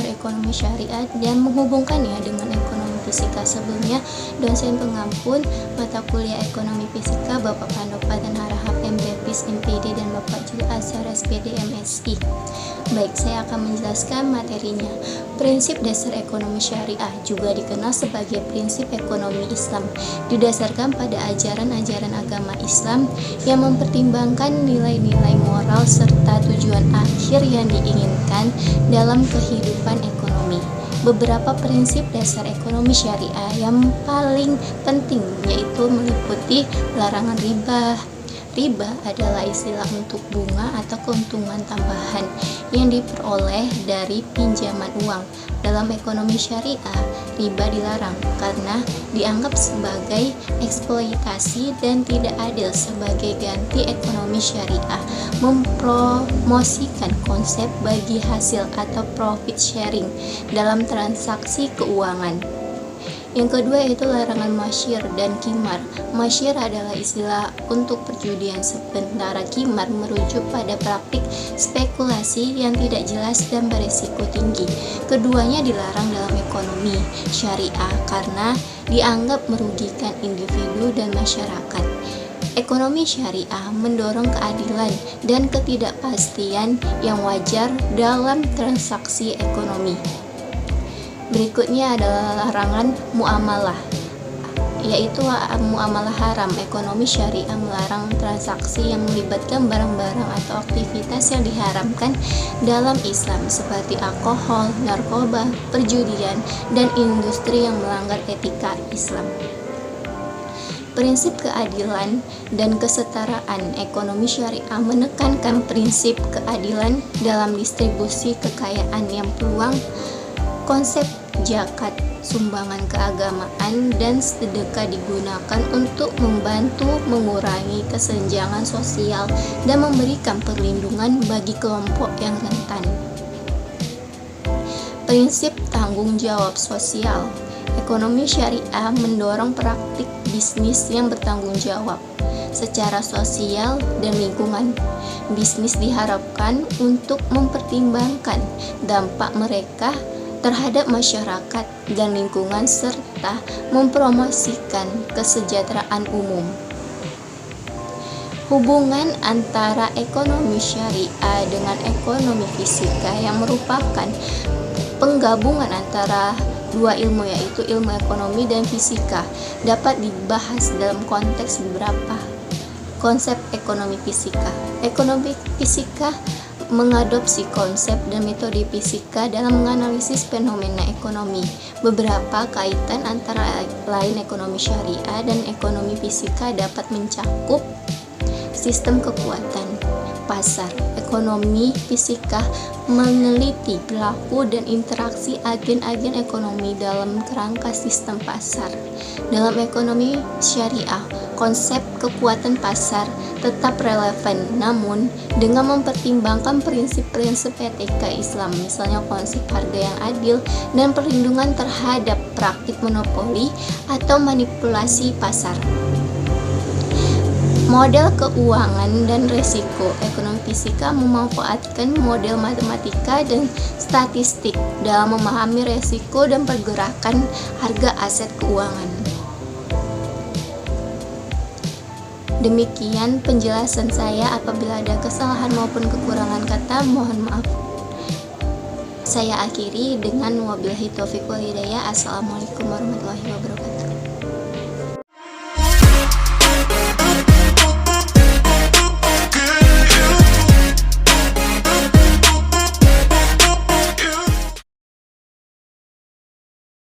ekonomi syariah dan menghubungkannya dengan ekonomi fisika. Sebelumnya, dosen pengampun mata kuliah ekonomi fisika Bapak Pandopaten Harahap MPFIS MPD dan Bapak Jul Azhar SPD MSI. Baik, saya akan menjelaskan materinya. Prinsip dasar ekonomi syariah juga dikenal sebagai prinsip ekonomi Islam, didasarkan pada ajaran-ajaran agama Islam yang mempertimbangkan nilai-nilai moral serta tujuan akhir yang diinginkan dalam kehidupan ekonomi. Beberapa prinsip dasar ekonomi syariah yang paling penting yaitu meliputi larangan riba. Riba adalah istilah untuk bunga atau keuntungan tambahan yang diperoleh dari pinjaman uang. Dalam ekonomi syariah, riba dilarang karena dianggap sebagai eksploitasi dan tidak adil. Sebagai ganti, ekonomi syariah mempromosikan konsep bagi hasil atau profit sharing dalam transaksi keuangan. Yang kedua yaitu larangan masyir dan qimar. Masyir adalah istilah untuk perjudian, sementara qimar merujuk pada praktik spekulasi yang tidak jelas dan berisiko tinggi. Keduanya dilarang dalam ekonomi syariah karena dianggap merugikan individu dan masyarakat. Ekonomi syariah mendorong keadilan dan ketidakpastian yang wajar dalam transaksi ekonomi. Berikutnya adalah larangan muamalah, yaitu muamalah haram. Ekonomi syariah melarang transaksi yang melibatkan barang-barang atau aktivitas yang diharamkan dalam Islam seperti alkohol, narkoba, perjudian, dan industri yang melanggar etika Islam. Prinsip keadilan dan kesetaraan. Ekonomi syariah menekankan prinsip keadilan dalam distribusi kekayaan yang peluang. Konsep zakat, sumbangan keagamaan, dan sedekah digunakan untuk membantu mengurangi kesenjangan sosial dan memberikan perlindungan bagi kelompok yang rentan. Prinsip tanggung jawab sosial. Ekonomi syariah mendorong praktik bisnis yang bertanggung jawab secara sosial dan lingkungan. Bisnis diharapkan untuk mempertimbangkan dampak mereka terhadap masyarakat dan lingkungan serta mempromosikan kesejahteraan umum. Hubungan antara ekonomi syariah dengan ekonomi fisika yang merupakan penggabungan antara dua ilmu yaitu ilmu ekonomi dan fisika dapat dibahas dalam konteks beberapa konsep ekonomi fisika. Ekonomi fisika mengadopsi konsep dan metode fisika dalam menganalisis fenomena ekonomi. Beberapa kaitan antara lain ekonomi syariah dan ekonomi fisika dapat mencakup sistem kekuatan pasar. Ekonomi fisika meneliti perilaku dan interaksi agen-agen ekonomi dalam kerangka sistem pasar. Dalam ekonomi syariah, konsep kekuatan pasar tetap relevan, namun dengan mempertimbangkan prinsip-prinsip etika Islam, misalnya konsep harga yang adil dan perlindungan terhadap praktik monopoli atau manipulasi pasar. Model keuangan dan risiko. Ekonomi fisika memanfaatkan model matematika dan statistik dalam memahami risiko dan pergerakan harga aset keuangan. Demikian penjelasan saya. Apabila ada kesalahan maupun kekurangan kata, mohon maaf. Saya akhiri dengan wabillahi taufiq wal hidayah. Assalamualaikum warahmatullahi wabarakatuh.